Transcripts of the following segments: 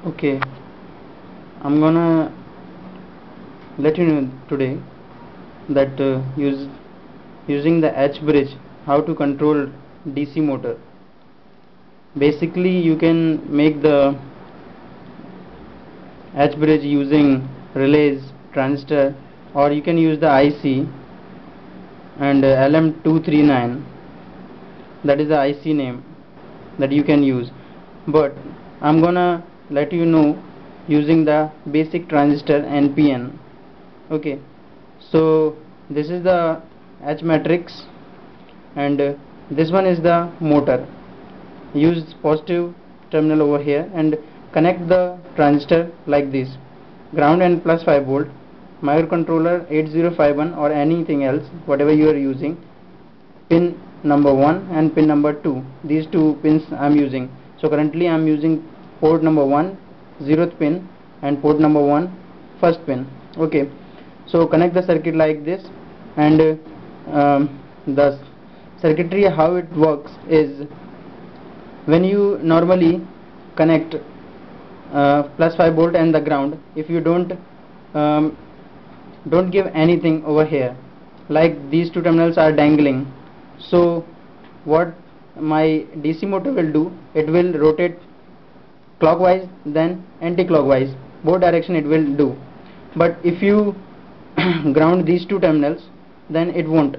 Okay, I'm gonna let you know today that using the H bridge how to control DC motor. Basically, you can make the H bridge using relays, transistor, or you can use the IC and LM239. That is the IC name that you can use, but I'm gonna let you know using the basic transistor NPN. Okay, so this is the H matrix and this one is the motor. Use positive terminal over here and connect the transistor like this, ground and plus 5 volt, microcontroller 8051 or anything else whatever you are using, pin number 1 and pin number 2. These two pins I am using. So currently I am using port number 1 zeroth pin and port number 1 first pin. Okay, so connect the circuit like this, and the circuitry how it works is, when you normally connect plus 5 volt and the ground, if you don't give anything over here, like these two terminals are dangling, so what my DC motor will do, it will rotate clockwise then anti-clockwise, both direction it will do. But if you ground these two terminals, then it won't,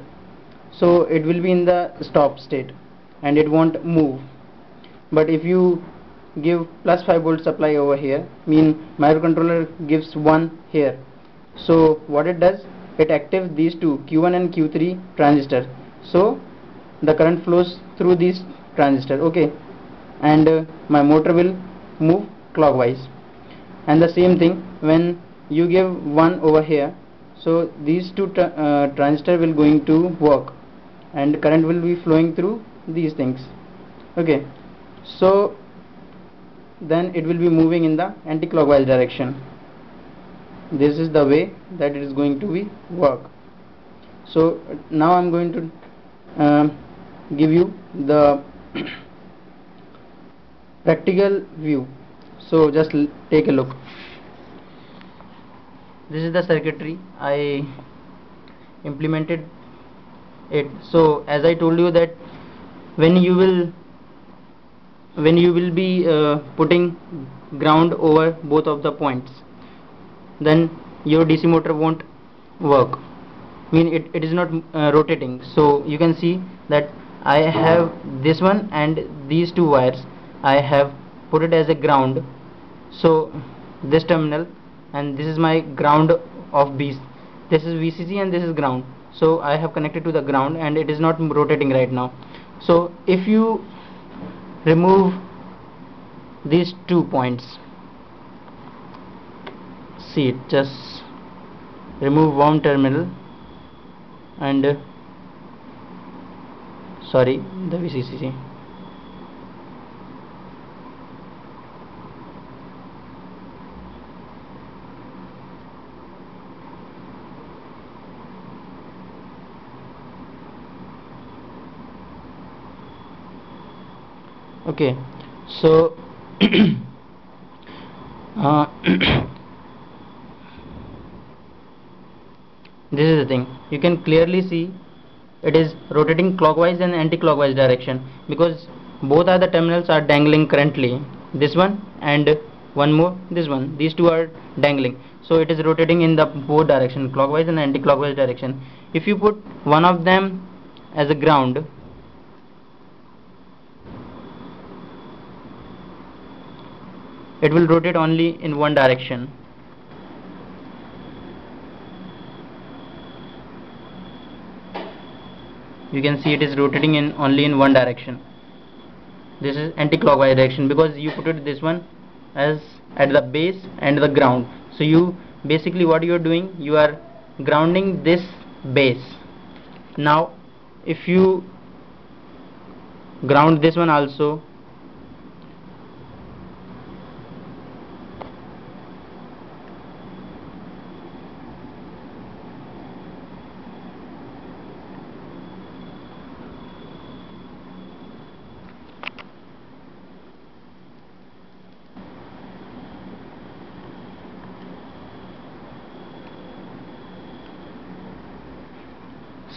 so it will be in the stop state and it won't move. But if you give plus 5 volt supply over here, mean microcontroller gives 1 here, so what it does, it activates these two Q1 and Q3 transistor, so the current flows through these transistor. Okay, and my motor will move clockwise. And the same thing when you give 1 over here, so these two transistor will going to work and current will be flowing through these things. Okay, so then it will be moving in the anti-clockwise direction. This is the way that it is going to be work. So now I'm going to give you the practical view. So just take a look. This is the circuitry I implemented it. So as I told you that when you will be putting ground over both of the points, then your DC motor won't work, mean it is not rotating. So you can see that I have this one and these two wires, I have put it as a ground. So this terminal and this is my ground of B, this is VCC and this is ground, so I have connected to the ground and it is not rotating right now. So if you remove these 2 points, see it, just remove one terminal and sorry, the VCC. Okay, so this is the thing, you can clearly see it is rotating clockwise and anti-clockwise direction, because both are the terminals are dangling currently, this one and one more, this one, these two are dangling, so it is rotating in the both direction, clockwise and anti-clockwise direction. If you put one of them as a ground, it will rotate only in one direction. You can see it is rotating in only in one direction. This is anti-clockwise direction because you put it this one as at the base and the ground. So you basically what you are doing, you are grounding this base. Now if you ground this one also,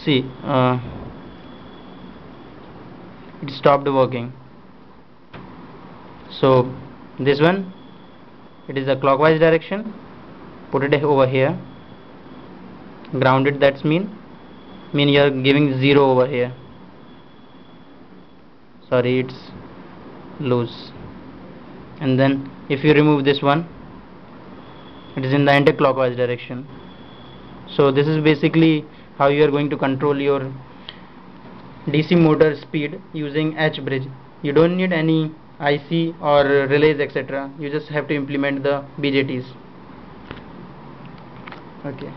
see, it stopped working. So this one, it is a clockwise direction, put it over here, grounded, that's mean you are giving 0 over here. Sorry, it's loose. And then if you remove this one, it is in the anti-clockwise direction. So this is basically how you are going to control your DC motor speed using H bridge. You don't need any IC or relays, etc. You just have to implement the BJTs. Okay.